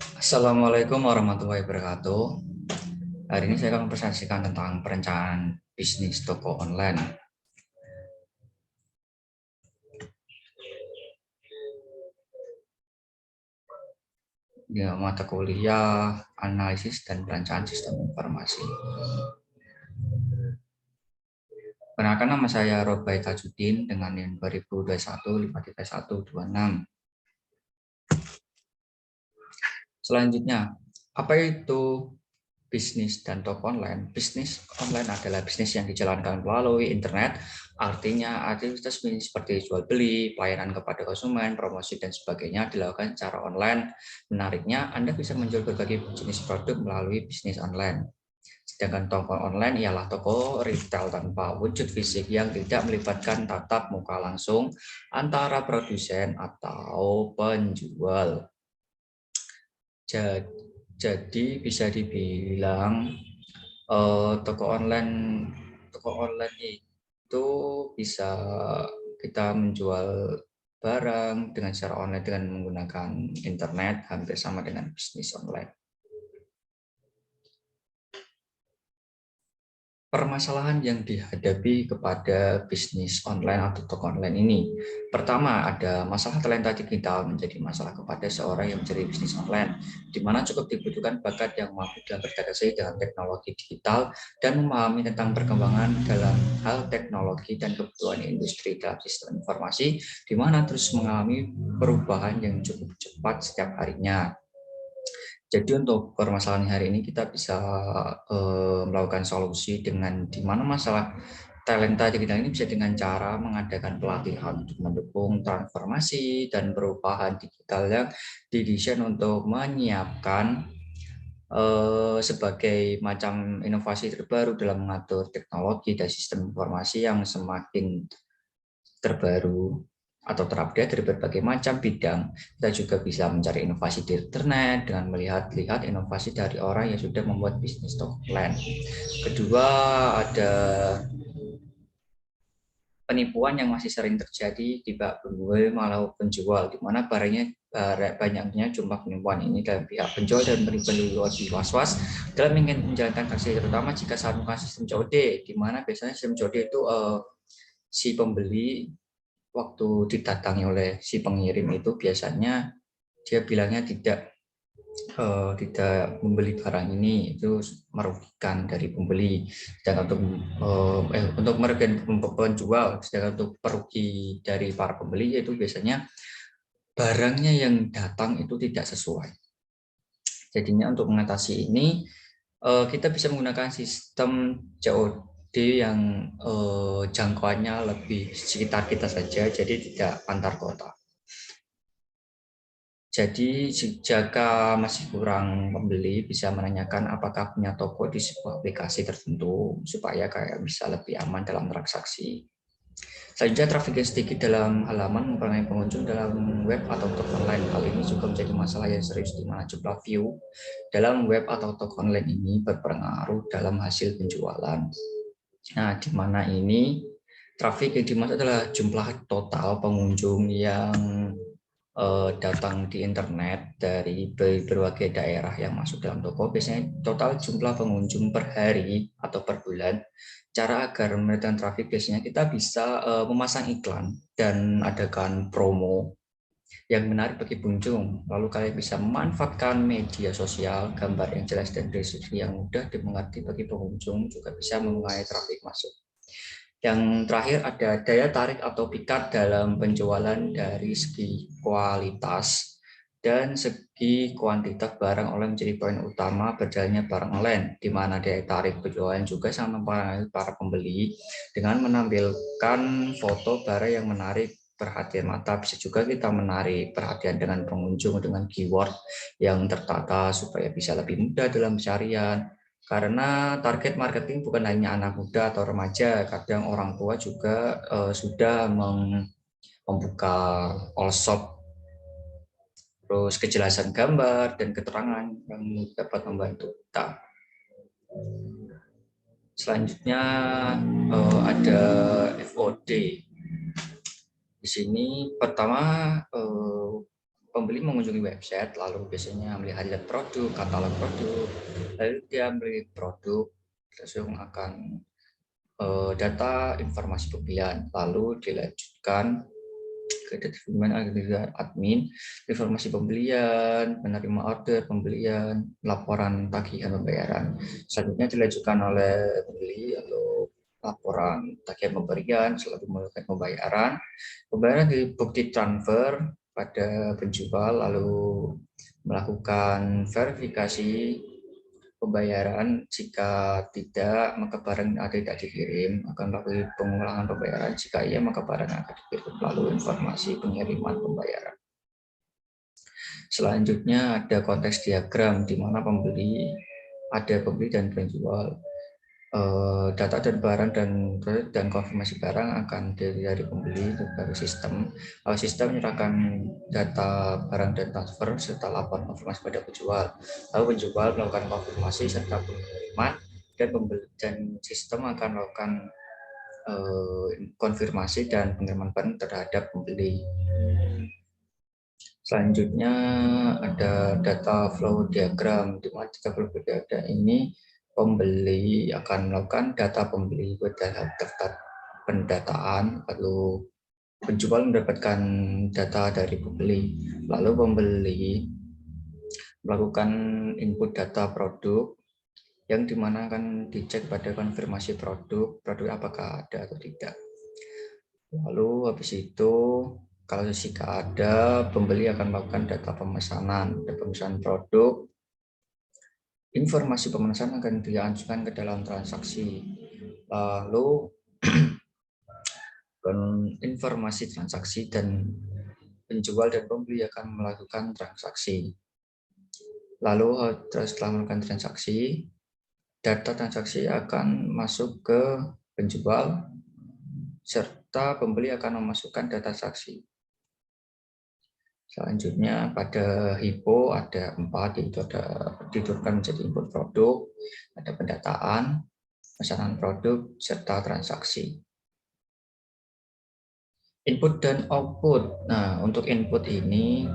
Assalamualaikum warahmatullahi wabarakatuh. Hari ini saya akan mempresentasikan tentang perencanaan bisnis toko online. Ya, mata kuliah analisis dan perencanaan sistem informasi. Perkenalkan, nama saya Robai Tajudin dengan NIM 2021-53126. Selanjutnya, apa itu bisnis dan toko online? Bisnis online adalah bisnis yang dijalankan melalui internet. Artinya aktivitas bisnis seperti jual beli, pelayanan kepada konsumen, promosi dan sebagainya dilakukan secara online. Menariknya, Anda bisa menjual berbagai jenis produk melalui bisnis online. Sedangkan toko online ialah toko retail tanpa wujud fisik yang tidak melibatkan tatap muka langsung antara produsen atau penjual. Jadi bisa dibilang toko online itu bisa kita menjual barang dengan cara online dengan menggunakan internet, hampir sama dengan bisnis online. Permasalahan yang dihadapi kepada bisnis online atau toko online ini. Pertama, ada masalah talenta digital menjadi masalah kepada seorang yang mencari bisnis online, di mana cukup dibutuhkan bakat yang mampu dalam beradaptasi dengan teknologi digital dan memahami tentang perkembangan dalam hal teknologi dan kebutuhan industri dalam sistem informasi, di mana terus mengalami perubahan yang cukup cepat setiap harinya. Jadi untuk permasalahan hari ini kita bisa melakukan solusi dengan di mana masalah talenta digital ini bisa dengan cara mengadakan pelatihan untuk mendukung transformasi dan perubahan digital yang didesain untuk menyiapkan sebagai macam inovasi terbaru dalam mengatur teknologi dan sistem informasi yang semakin terbaru atau terupdate dari berbagai macam bidang. Kita juga bisa mencari inovasi di internet dengan melihat-lihat inovasi dari orang yang sudah membuat bisnis toko online. Kedua, ada penipuan yang masih sering terjadi di penjual malah penjual, di mana banyaknya jumlah penipuan ini dalam pihak penjual dan penipuan lebih was-was dalam ingin menjalankan transaksi, terutama jika saat menggunakan sistem COD, di mana biasanya sistem COD itu si pembeli waktu didatangi oleh si pengirim itu biasanya dia bilangnya tidak membeli barang ini, itu merugikan dari pembeli. Sedangkan untuk merugikan penjual, sedangkan untuk perugi dari para pembeli yaitu biasanya barangnya yang datang itu tidak sesuai. Jadinya untuk mengatasi ini kita bisa menggunakan sistem COD yang jangkauannya lebih sekitar kita saja, jadi tidak antar kota. Jadi jika masih kurang pembeli, bisa menanyakan apakah punya toko di sebuah aplikasi tertentu supaya kayak bisa lebih aman dalam transaksi. Selanjutnya, traffic yang sedikit dalam halaman mempengaruhi pengunjung dalam web atau toko online. Hal ini juga menjadi masalah yang serius di mana jumlah view dalam web atau toko online ini berpengaruh dalam hasil penjualan. Nah, di mana ini traffic yang dimaksud adalah jumlah total pengunjung yang datang di internet dari berbagai daerah yang masuk dalam toko. Biasanya total jumlah pengunjung per hari atau per bulan. Cara agar menekan traffic biasanya kita bisa memasang iklan dan adakan promo yang menarik bagi pengunjung. Lalu kalian bisa memanfaatkan media sosial, gambar yang jelas dan deskripsi yang mudah dimengerti bagi pengunjung juga bisa mengurangi traffic masuk. Yang terakhir ada daya tarik atau pikat dalam penjualan dari segi kualitas dan segi kuantitas barang online menjadi poin utama berjalannya barang online, di mana daya tarik penjualan juga sangat mempengaruhi para pembeli dengan menampilkan foto barang yang menarik perhatian mata. Bisa juga kita menarik perhatian dengan pengunjung dengan keyword yang tertata supaya bisa lebih mudah dalam pencarian. Karena target marketing bukan hanya anak muda atau remaja, kadang orang tua juga sudah membuka all shop, terus kejelasan gambar dan keterangan yang dapat membantu kita. Selanjutnya ada FOD. Di sini pertama pembeli mengunjungi website, lalu biasanya melihat produk, katalog produk, lalu dia membeli produk, langsung akan data informasi pembelian, lalu dilanjutkan ke admin, informasi pembelian, menerima order pembelian, laporan tagihan pembayaran. Selanjutnya dilanjutkan oleh pembeli atau laporan tagihan pemberian, selalu melakukan pembayaran. Pembayaran di bukti transfer pada penjual, lalu melakukan verifikasi pembayaran. Jika tidak, maka barang tidak dikirim. Akan melakukan pengulangan pembayaran. Jika iya, maka barang akan dikirim. Lalu informasi pengiriman pembayaran. Selanjutnya ada konteks diagram di mana ada pembeli dan penjual. Data dan barang dan konfirmasi barang akan dari pembeli dari sistem. Sistem menyerahkan data barang dan transfer serta laporan konfirmasi pada penjual. Lalu penjual melakukan konfirmasi serta pengiriman, dan sistem akan melakukan konfirmasi dan pengiriman barang terhadap pembeli. Selanjutnya ada data flow diagram, di mana data flow diagram ini pembeli akan melakukan data pembeli ke dalam daftar pendataan, lalu penjual mendapatkan data dari pembeli, lalu pembeli melakukan input data produk yang dimana akan dicek pada konfirmasi produk apakah ada atau tidak. Lalu habis itu kalau jika ada, pembeli akan melakukan data pemesanan produk. Informasi pemesanan akan diajukan ke dalam transaksi. Lalu informasi transaksi dan penjual dan pembeli akan melakukan transaksi. Lalu setelah melakukan transaksi, data transaksi akan masuk ke penjual serta pembeli akan memasukkan data transaksi. Selanjutnya pada HIPO ada 4, yaitu ada dituturkan menjadi input produk, ada pendataan, pesanan produk, serta transaksi. Input dan output. Nah, untuk input ini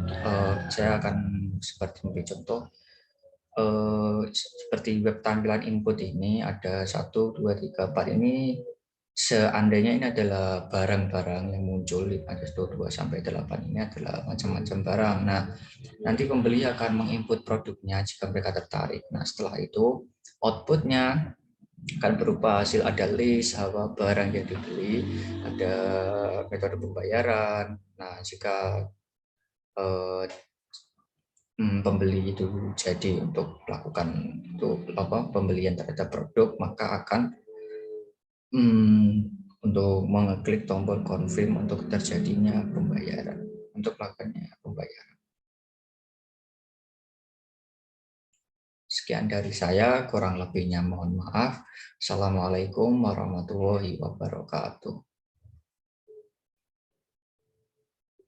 saya akan seperti memberi contoh. Seperti web tampilan input ini ada 1, 2, 3, 4 ini. Seandainya ini adalah barang-barang yang muncul di pada 1, 2, sampai 8 ini adalah macam-macam barang. Nah, nanti pembeli akan menginput produknya jika mereka tertarik. Nah, setelah itu outputnya akan berupa hasil, ada list apa barang yang dibeli, ada metode pembayaran. Nah, jika pembeli itu jadi untuk melakukan pembelian terhadap produk, maka akan untuk mengeklik tombol confirm untuk terjadinya pembayaran, untuk melakukannya pembayaran. Sekian dari saya, kurang lebihnya mohon maaf. Assalamualaikum warahmatullahi wabarakatuh.